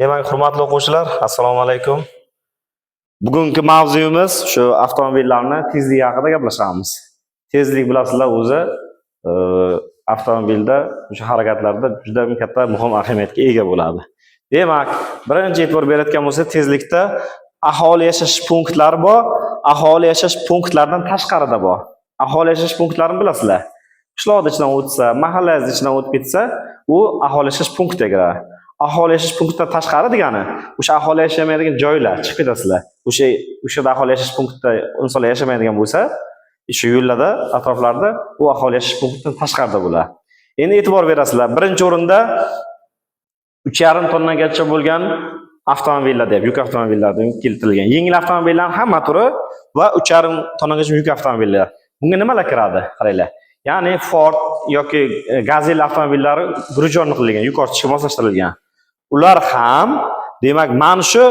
Demak, hurmatli o'quvchilar, assalomu alaykum. Bugungi mavzuyimiz shu avtomobillarni tezligi haqida gaplashamiz. Tezlik bilasizlar o'zi avtomobilda o'sha harakatlarda juda katta muhim ahamiyatga ega bo'ladi. Demak, birinchi e'tibor berayotgan bo'lsak, tezlikda aholi yashash punktlari bor, aholi yashash punktlaridan tashqarida bor. Aholi yashash punktlarini bilasizlar. Qishloqning ichidan o'tsa, mahallaning ichidan o'tib ketsa, u aholi yashash punktiga kiradi. Aholi yashash punktidan tashqari degani o'sha aholi yashamaydigan joylar chiqib ketasizlar. O'sha aholi yashash punktida insonlar yashamaydigan bo'lsa, shu yo'llarda, atroflarda u aholi yashash punktidan tashqarida bo'ladi. Endi e'tibor berasizlar. Birinchi o'rinda 3,5 tonnagacha bo'lgan avtomobillar deb, yuk avtomobillardan keltirilgan. Yengil avtomobillarning hamma turi va 3,5 tonnagacha yuk avtomobillar. Bunga nimalar kiradi? Qaranglar. Ya'ni Ford yoki Gazelle avtomobillari grujonli qilingan, yuk ortishga moslashtirilgan. Ular ham, demak, mana shu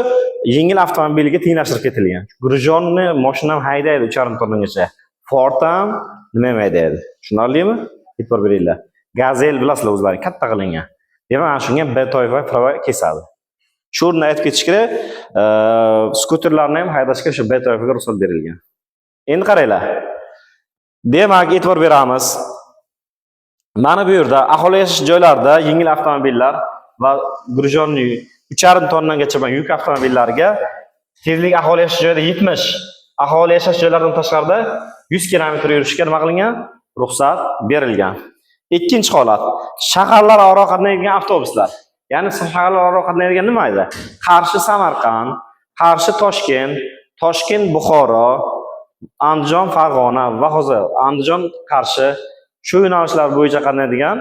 yengil avtomobilga tenglashtirib ketilgan. Grujonni mashina ham haydaydi 3,5 tonnagacha. Ford ham nima ham haydaydi. Tushunarlimi? E'tibor beringlar. Gazelle bilasizlar o'zlari katta qilingan. Demak, ana shunga B toifa prava kesadi. Shu o'rinda aytib ketish kerak, skuterlarni ham haydashga shu B toifaga ruxsat berilgan. Endi qaranglar. Demak, e'tibor beramiz. Mana bu yerda aholi yashash joylarida yengil avtomobillar va grujonni 3,5 tonnagacha bo'lgan yuk avtomobillariga tezlik aholi yashash joyida 70, aholi yashash joylaridan tashqarida 100 km yurishga nima qilingan? Ruxsat berilgan. Ikkinchi holat, shaharlararo qatnaydigan avtobuslar. Ya'ni shaharlararo qatnaydigan nima edi? Qarshi Samarqand, Qarshi Toshkent, Toshkent Buxoro, Andijon Farg'ona va hozir Andijon Qarshi shu yo'nalishlar bo'yicha qatnaydigan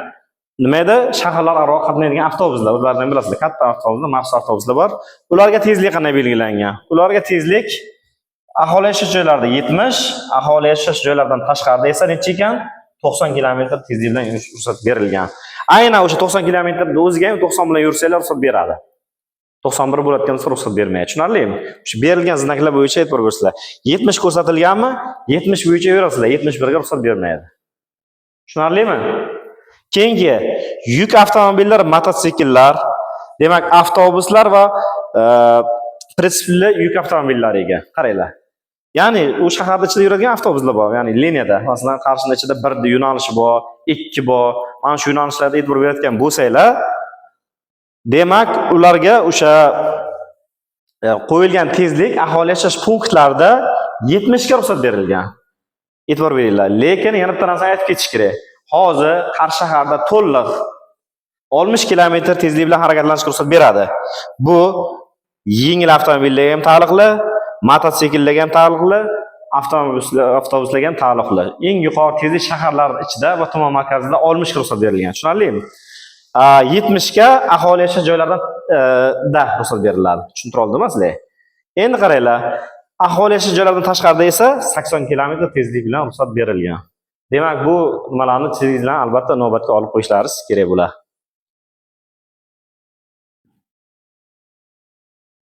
nima edi? Shaharlararo qatnaydigan avtobuslar. Ulardan bilasizlar, katta avtobuslar, maxsus avtobuslar bor. Ularga tezlik qanday belgilangan? Ularga tezlik aholi yashash joylarida 70, aholi yashash joylaridan tashqarida esa necha ekan? 90 km tezlik bilan yurish ruxsat berilgan. Aynan o'sha 90 km o'ziga ham 90 bilan yursanglar ruxsat beradi. 91 bo'layotgan bo'lsa ruxsat bermaydi. Tushunarlimi? Shu berilgan znaklar bo'yicha e'tibor bersizlar. 70 ko'rsatilganmi? 70 bo'yicha yurasizlar. 71 ga ruxsat bermaydi. Tushunarlimi? Keyingi yuk avtomobillar, mototsikllar, demak, avtobuslar va pritsepli yuk avtomobillariga qaranglar. Ya'ni u shaharda ichida yuradigan avtobuslar bor, ya'ni liniyada. Masalan, Qarshida ichida bir yo'nalishi bor, 2 bor. Mana shu yo'nalishlarda e'tibor berayotgan bo'lsanglar, demak, ularga o'sha qo'yilgan tezlik aholi yashash punktlarida 70 ga ruxsat berilgan. E'tibor beringlar. Lekin yana bitta narsani aytib ketish kerak. Hozir Qarshi shaharda to'liq 60 km tezlik bilan harakatlanishga ruxsat beradi. Bu yengil avtomobillarga ham taalluqli, mototsikllarga ham taalluqli, avtobuslarga ham taalluqli. Eng yuqori tezlik shaharlar ichida va tuman markazida 60 ga ruxsat berilgan. Tushunarlimi? 70 ga aholi yashash joylaridan ruxsat beriladi. Tushuntira oldimmi sizlar? Endi qaranglar. Aholi yashash joylaridan tashqarida esa 80 km tezlik bilan ruxsat berilgan. Demak, bu nimalarni tezlik bilan albatta inobatga olib qo'yishlaringiz kerak bo'ladi.